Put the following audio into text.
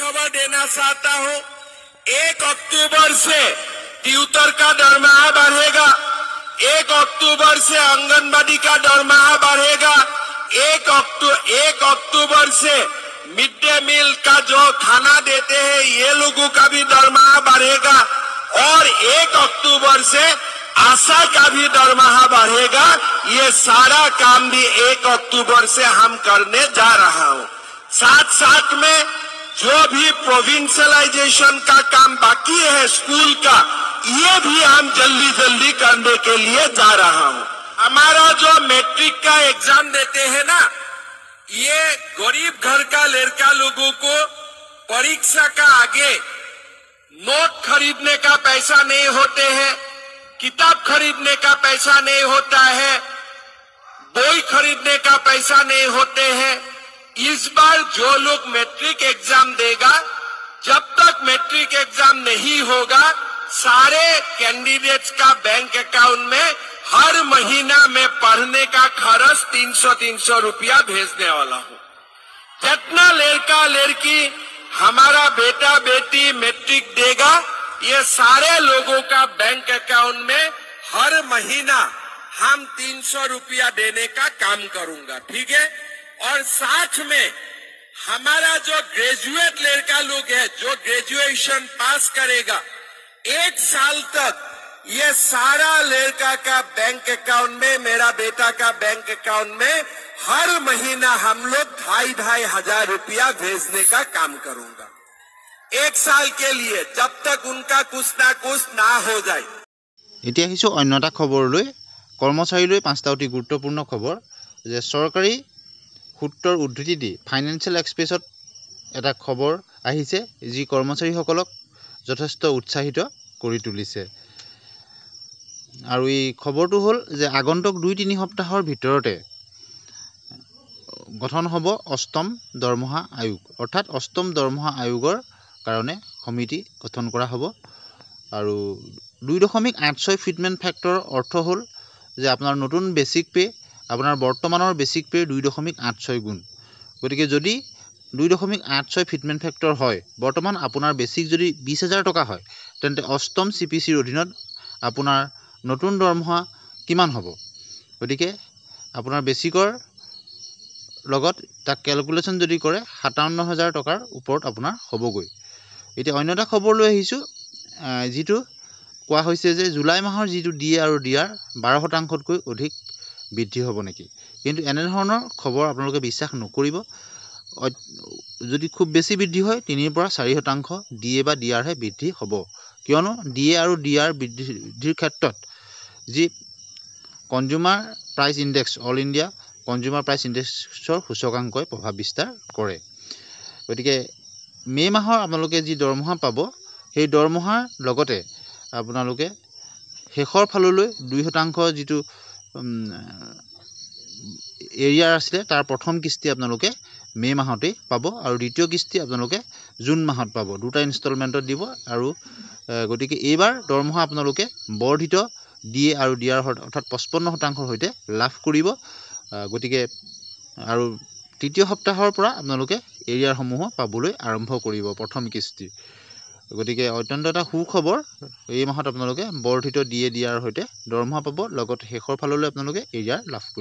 खबर देना चाहता हूं, 1 अक्टूबर से ट्यूटर का दरमाहा बढ़ेगा, 1 अक्टूबर से आंगनबाड़ी का दरमाहा बढ़ेगा, 1 अक्टूबर से मिड डे मील का जो खाना देते हैं ये लोगों का भी दरमाहा बढ़ेगा और 1 अक्टूबर से आशा का भी दरमाहा बढ़ेगा। ये सारा काम भी 1 अक्टूबर से हम करने जा रहा हूं। साथ साथ में जो भी प्रोविंशियलाइजेशन का काम बाकी है स्कूल का, ये भी हम जल्दी जल्दी करने के लिए जा रहा हूं। हमारा जो मैट्रिक का एग्जाम देते हैं ना, ये गरीब घर का लड़का लोगों को परीक्षा का आगे नोट खरीदने का पैसा नहीं होते हैं, किताब खरीदने का पैसा नहीं होता है, बोई खरीदने का पैसा नहीं होते हैं। इस बार जो लोग मैट्रिक एग्जाम देगा, जब तक मैट्रिक एग्जाम नहीं होगा, सारे कैंडिडेट्स का बैंक अकाउंट में हर महीना में पढ़ने का खर्च 300 रुपया भेजने वाला हूं। जितना लड़का लड़की हमारा बेटा बेटी मैट्रिक देगा, ये सारे लोगों का बैंक अकाउंट में हर महीना हम 300 रुपया देने का काम करूंगा, ठीक है। और साथ में हमारा जो ग्रेजुएट लड़का लोग है, जो ग्रेजुएशन पास करेगा, 1 साल तक ये सारा लड़का का बैंक अकाउंट में, मेरा बेटा का बैंक अकाउंट में हर महीना हम लोग 2,500 हजार रुपया भेजने का काम करूंगा 1 साल के लिए, जब तक उनका कुछ ना हो जाए। এতিয়া আহিছো অন্য এটা খবৰলৈ। কৰ্মচাৰীলৈ 5টা অতি গুৰুত্বপূৰ্ণ খবৰ যে চৰকাৰী সূত্ৰৰ উদ্ধৃতি দি ফাইনেন্সিয়েল এক্সপ্ৰেছত এটা খবৰ আহিছে যি কৰ্মচাৰীসকলক যথেষ্ট উৎসাহিত কৰি তুলিছে। আৰু এই খবৰটো হ'ল যে আগন্তুক 2-3 সপ্তাহৰ ভিতৰতে গঠন হ'ব অষ্টম দৰমহা আয়োগ, অৰ্থাৎ অষ্টম দৰমহা আয়োগৰ কাৰণে সমিতি গঠন কৰা হ'ব। আৰু 2.86 ফিটমেন্ট ফেক্টৰৰ অৰ্থ হ'ল যে আপোনাৰ নতুন বেসিক পে আপোনাৰ বৰ্তমানৰ বেসিক পে 2.86 গুণ। গতিকে যদি 2.86 ফিটমেন্ট ফেক্টৰ হয়, বৰ্তমান আপোনাৰ বেসিক যদি 20,000 টকা হয়, তেন্তে অষ্টম সিপিসিৰ অধীনত আপোনাৰ নতুন দৰমহা কিমান হ'ব? গতিকে আপোনাৰ বেসিকৰ লগত তাক ক্যালকুলেশন যদি কৰে 57,000 টকাৰ ওপৰত আপোনাৰ হ'বগৈ। এতিয়া অন্য এটা খবৰ লৈ আহিছো, যিটো কোৱা হৈছে যে জুলাই মাহৰ যিটো ডিএ আৰু ডিআৰ 12%তকৈ অধিক বৃদ্ধি হ'ব নেকি। কিন্তু এনে ধৰণৰ খবৰ আপোনালোকে বিশ্বাস নকৰিব। যদি খুব বেছি বৃদ্ধি হয় 3 পৰা 4% ডিএ বা ডিআৰ হে বৃদ্ধি হ'ব। কিয়নো ডিএ আৰু ডিআৰ বৃদ্ধিৰ ক্ষেত্ৰত যি consumer price index, all India consumer price ইনডেক্সৰ সূচকাংকই প্ৰভাৱ বিস্তাৰ কৰে। গতিকে মে মাহৰ আপোনালোকে যি দৰমহা পাব, সেই দৰমহাৰ লগতে আপোনালোকে শেষৰ ফাললৈ 2% যিটো এৰিয়াৰ আছিলে তাৰ প্ৰথম কিস্তি আপোনালোকে মে মাহতেই পাব আৰু দ্বিতীয় কিস্তি আপোনালোকে জুন মাহত পাব। 2টা ইনষ্টলমেণ্টত দিব। আৰু গতিকে এইবাৰ দৰমহা আপোনালোকে বৰ্ধিত ডিএ আৰু ডিআৰ অৰ্থাৎ 55% সৈতে লাভ কৰিব। গতিকে আৰু তৃতীয় সপ্তাহৰ পৰা আপোনালোকে এৰিয়াৰ সমূহ পাবলৈ আৰম্ভ কৰিব প্ৰথম কিস্তি। গতিকে অত্যন্ত এটা সুখবৰ, এই মাহত আপোনালোকে বৰ্ধিত ডিএ ডিআৰ সৈতে দৰমহা পাব, লগতে শেষৰ ফাললৈ আপোনালোকে এৰিয়াৰ লাভ কৰিব।